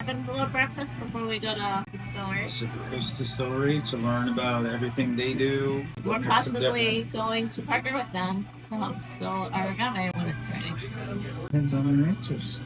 in for a little breakfast before we go to distillery. Pacific Coast Distillery to learn about everything they do. We're possibly going to partner with them to help distill our agave when it's ready. Depends on our answers.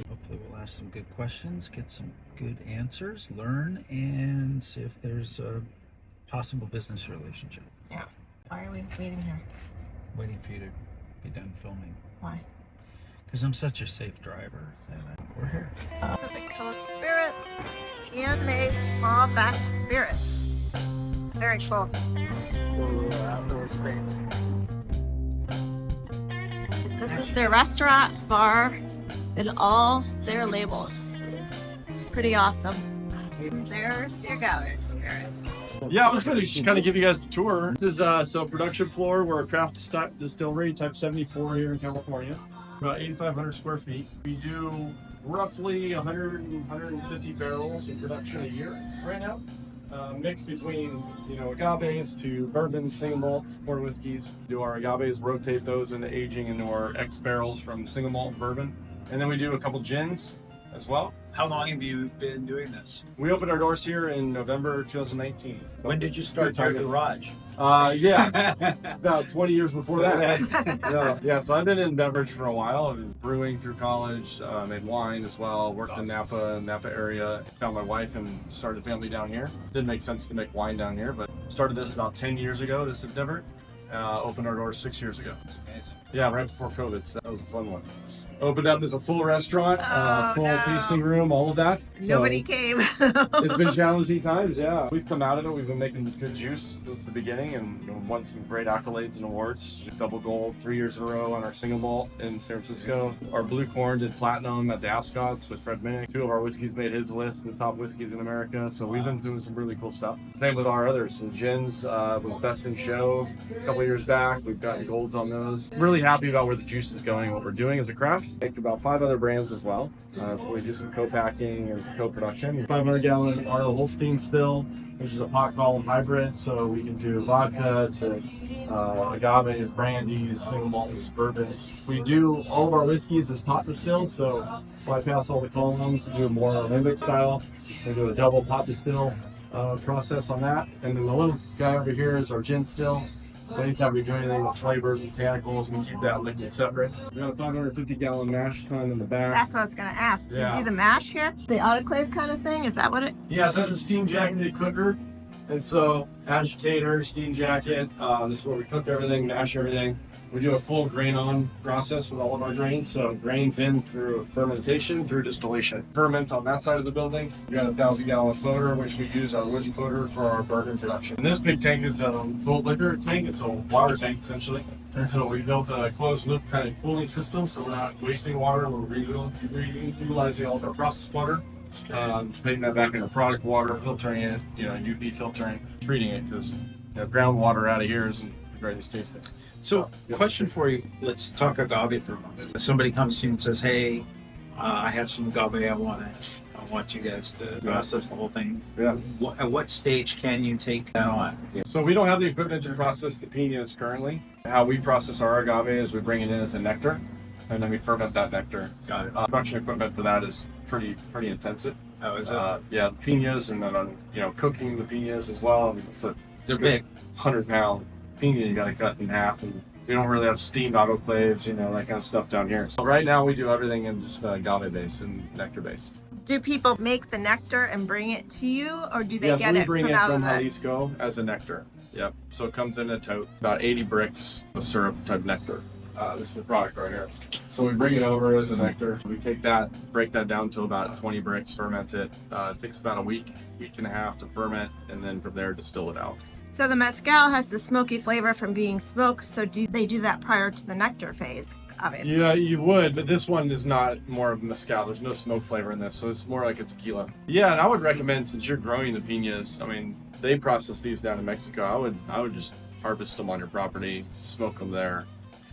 Hopefully we'll ask some good questions, get some good answers, learn, and see if there's a possible business relationship. Yeah. Why are we waiting here? Waiting for you to be done filming. Why? Because I'm such a safe driver and we're here. Pacific Coast Spirits, handmade small batch spirits. Very cool. Outdoor space. This is their restaurant, bar, and all their labels. It's pretty awesome. There's the Agave Spirit. Yeah, I was going to just kind of give you guys the tour. This is production floor. We're a craft distillery, type 74 here in California. About 8,500 square feet. We do roughly 150 barrels in production a year right now. Mixed between, agaves to bourbons, single malts, or whiskeys. Do our agaves, rotate those into aging into our X barrels from single malt and bourbon. And then we do a couple gins as well. How long have you been doing this? We opened our doors here in November 2019. When did you start your garage? Yeah, about 20 years before that. Yeah, so I've been in beverage for a while. I was brewing through college, made wine as well, worked in Napa area, found my wife and started a family down here. Didn't make sense to make wine down here, but started this about 10 years ago, this endeavor. Opened our doors 6 years ago. That's amazing. Yeah, right before COVID, so that was a fun one. Opened up as a full restaurant, full no. tasting room, all of that. Nobody came. It's been challenging times, yeah. We've come out of it. We've been making good juice since the beginning and won some great accolades and awards. Double gold 3 years in a row on our single malt in San Francisco. Our blue corn did platinum at the Ascots with Fred Minnick. 2 of our whiskeys made his list, the top whiskeys in America. So we've been doing some really cool stuff. Same with our others. And gins was best in show a couple years back. We've gotten golds on those. Really happy about where the juice is going, what we're doing as a craft. Make about 5 other brands as well. So we do some co-packing and co-production. 500-gallon Arnold Holstein still, which is a pot column hybrid. So we can do vodka to agaves, brandies, single malts, bourbons. We do all of our whiskeys as pot distilled. So bypass all the columns, do more limbic style. We do a double pot distill process on that. And then the little guy over here is our gin still. So anytime we do anything with flavors, botanicals, we keep that liquid separate. We got a 550-gallon mash tun in the back. That's what I was going to ask. Do Yeah. you do the mash here? The autoclave kind of thing? Is that what it? Yeah, so that's a steam jacketed cooker. And so agitator, steam jacket, this is where we cook everything, mash everything. We do a full grain-on process with all of our grains. So grains in through fermentation, through distillation. Ferment on that side of the building. We got a 1,000-gallon floater, which we use our whiskey floater for our bourbon production. And this big tank is a full liquor tank. It's a water tank, essentially. And so we built a closed-loop kind of cooling system, so we're not wasting water. We're utilizing all of our processed water. Putting that back into product water, filtering it, UV filtering, treating it, because groundwater out of here isn't the greatest tasting. So, question for you. Let's talk agave for a moment. If somebody comes to you and says, "Hey, I have some agave. I want you guys to process the whole thing." Yeah. At what stage can you take that on? So we don't have the equipment to process the pinas currently. How we process our agave is we bring it in as a nectar, and then we ferment that nectar. Got it. Production equipment for that is pretty intensive. Oh, is it? Yeah, pinas, and then cooking the pinas as well. I mean, They're big. 100-pound pina you got to cut in half, and we don't really have steamed autoclaves, that kind of stuff down here. So right now we do everything in just agave based and nectar based. Do people make the nectar and bring it to you, or do they So get we it bring from it out from of the? Jalisco as a nectar. Yep. So it comes in a tote, about 80 bricks of syrup type nectar. This is the product right here. So we bring it over as a nectar. We take that, break that down to about 20 bricks, ferment it. It takes about a week and a half to ferment, and then from there distill it out. So the mezcal has the smoky flavor from being smoked. So do they do that prior to the nectar phase? Obviously. Yeah, you would, but this one is not more of mezcal. There's no smoke flavor in this, so it's more like a tequila. Yeah, and I would recommend, since you're growing the pinas, they process these down in Mexico. I would just harvest them on your property, smoke them there.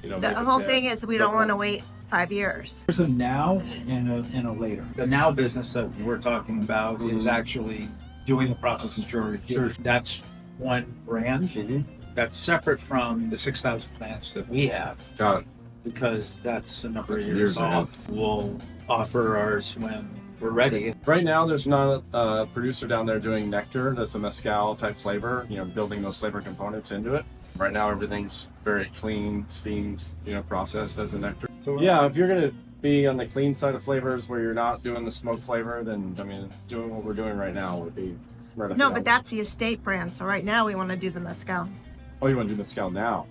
The whole thing is we don't want to wait 5 years. There's a now and a later. The now business that we're talking about is actually doing the process that you're already doing. That's one brand. That's separate from the 6,000 plants that we have. Got it. Because that's a number of years off. We'll offer ours when we're ready. Right now, there's not a producer down there doing nectar that's a mezcal type flavor, you know, building those flavor components into it. Right now, everything's very clean, steamed, you know, processed as a nectar. So Yeah, if you're gonna be on the clean side of flavors where you're not doing the smoke flavor, then I mean, doing what we're doing right now would be right up No, the but alley. that's the estate brand. So right now we want to do the mezcal. Oh, you want to do mezcal now?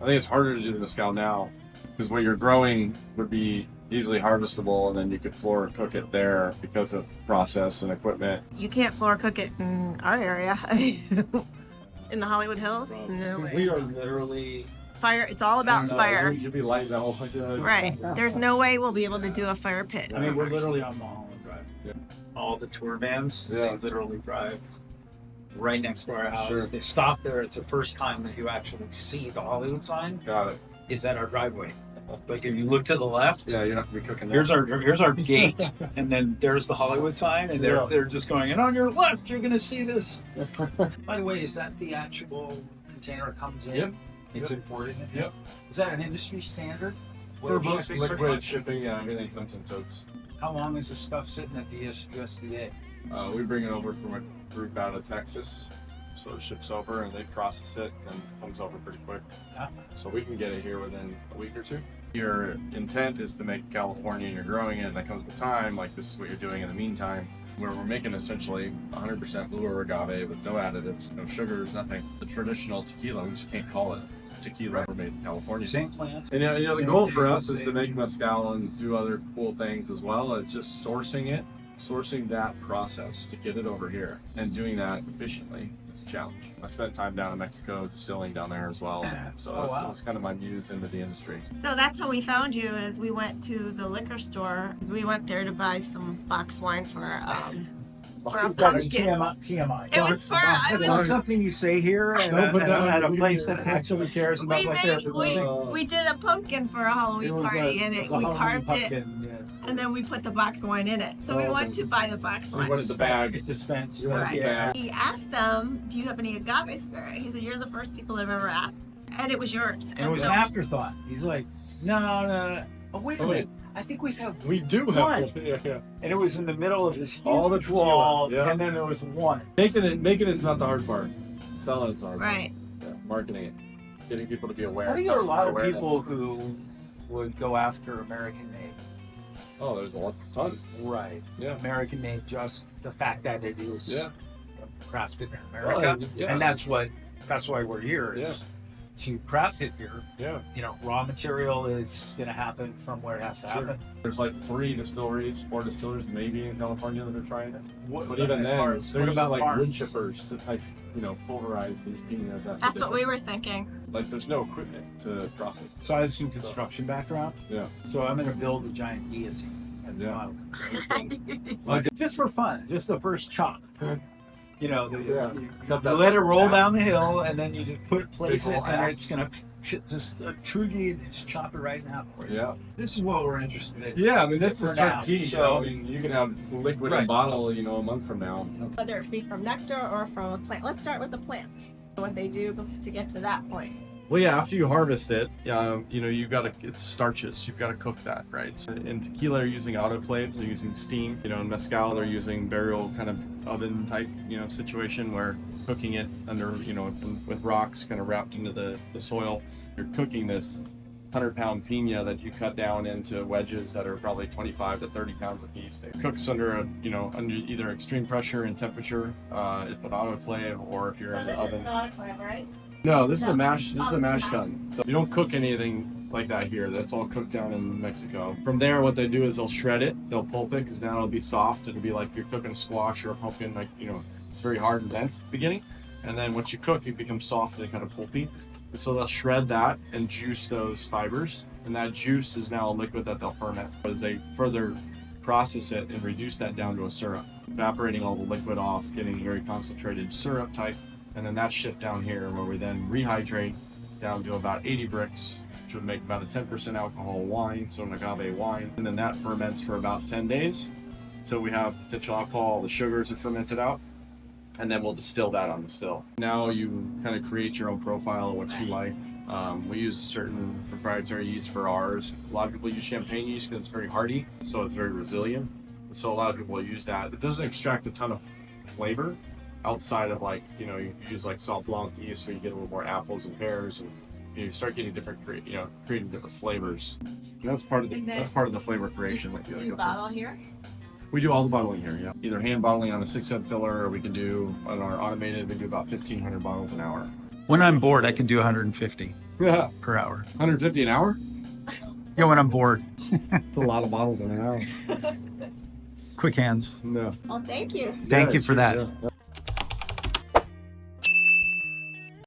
I think it's harder to do the mezcal now because what you're growing would be easily harvestable, and then you could floor cook it there because of process and equipment. You can't floor cook it in our area. In the Hollywood Hills? No way. we are literally Fire. It's all about fire. You'd be lighting that whole Right. There's no way we'll be able to do a fire pit. I mean, we're literally on Mulholland Drive. Yeah. All the tour vans, Yeah. they literally drive right next to our house. Sure. They stop there. It's the first time that you actually see the Hollywood sign Got it. is at our driveway. Like if you look to the left, Yeah, you're not gonna be cooking there. here's our gate, and then there's the Hollywood sign, and they're just going. And on your left, you're gonna see this. By the way, is that the actual container it comes in? Yep. It's Yep. imported. Yep. Is that an industry standard? For With most shipping, pretty liquid much? shipping, yeah, everything comes in totes. How long is this stuff sitting at the USDA? We bring it over from a group out of Texas, so it ships over and they process it and it comes over pretty quick. So we can get it here within a week or two. Your intent is to make California and you're growing it, and that comes with time, like this is what you're doing in the meantime, where we're making essentially 100% Blue agave with no additives, no sugars, nothing. The traditional tequila, we just can't call it tequila, we're made in California. Same plant. And you know, the Same goal for thing, us is to same- make mezcal and do other cool things as well. It's just sourcing that process to get it over here, and doing that efficiently is a challenge. I spent time down in Mexico distilling down there as well, so Oh, wow. it's kind of my muse into the industry. So that's how we found you. Is we went to the liquor store. We went there to buy some box wine for a pumpkin. TMI. It was for. That's not something you say here Don't put that on at a the place video. that actually cares about like We did a pumpkin for a Halloween party, and we carved it, and then we put the box wine in it. So we Oh, went to buy the box So wine. what is the bag? It dispensed. You want Right. the bag? He asked them, "Do you have any agave spirit?" He said, "You're the first people I've ever asked," and it was yours. And it was so an afterthought. He's like, no. Oh, wait a Oh, wait. minute. I think we have. We do have One. one. Yeah. And it was in the middle of this All the huge tequila, wall, yeah. and then there was one. Making it's not the hard part. Selling it's the hard part. right. Yeah, marketing it, getting people to be aware. I think there are a lot of customer people awareness. who would go after American made. Oh, there's a ton. Right. Yeah. American made, just the fact that it is Yeah. crafted in America. Yeah. And that's why we're here is to craft it here. Yeah. You know, raw material is going to happen from where it has to Sure. happen. There's like 4 distilleries maybe in California that are trying it. What, But even as then, far as, they're what using about like farms? wood chippers to pulverize these pinas. That's what we were thinking. Like, there's no equipment to process. So I have some construction background. Yeah. So I'm going to build a giant guillotine. And Yeah. just for fun, just the first chop. You know, Yeah. you Cut that let it roll down. down the hill, and then you just place Big it, ol' and axe. it's gonna just truly just chop it right in half for you. Yeah. This is what we're interested in. Yeah, I mean, this For is now, turnkey. so- I mean, you can have liquid Right. and bottle, a month from now. Whether it be from nectar or from a plant. Let's start with the plant. What they do to get to that point. Well, yeah, after you harvest it, it's starches. You've got to cook that, right? So in tequila, they're using autoclaves. They're using steam. In mezcal, they're using burial kind of oven type, situation where cooking it under, with rocks kind of wrapped into the soil. You're cooking this 100-pound pina that you cut down into wedges that are probably 25 to 30 pounds a piece. It cooks under under either extreme pressure and temperature, if an autoclave, or if you're in the oven. autoclave, right? No, this is a mash. This Oh, is a this mash is tun. So you don't cook anything like that here. That's all cooked down in Mexico. From there, what they do is they'll shred it. They'll pulp it because now it'll be soft. It'll be like you're cooking a squash or a pumpkin. It's very hard and dense at the beginning. And then once you cook, it becomes soft and kind of pulpy. And so they'll shred that and juice those fibers. And that juice is now a liquid that they'll ferment. As they further process it and reduce that down to a syrup, evaporating all the liquid off, getting a very concentrated syrup type. And then that's shipped down here where we then rehydrate down to about 80 bricks, which would make about a 10% alcohol wine, so an agave wine. And then that ferments for about 10 days. So we have potential alcohol, the sugars are fermented out, and then we'll distill that on the still. Now you kind of create your own profile of what you like. We use a certain proprietary yeast for ours. A lot of people use champagne yeast because it's very hardy, so it's very resilient. So a lot of people will use that. It doesn't extract a ton of flavor outside of like, you know, you use like Salt Blanc yeast, so you get a little more apples and pears, and you start getting different, creating different flavors. That's part of the flavor creation. Do you bottle here? We do all the bottling here, yeah. Either hand bottling on a 6-head filler, or we can do on our automated. We do about 1,500 bottles an hour. When I'm bored, I can do 150 Yeah, per hour. 150 an hour. Yeah, when I'm bored. That's a lot of bottles in an hour. Quick hands. No. Well, thank you. Thank you for that. Yeah.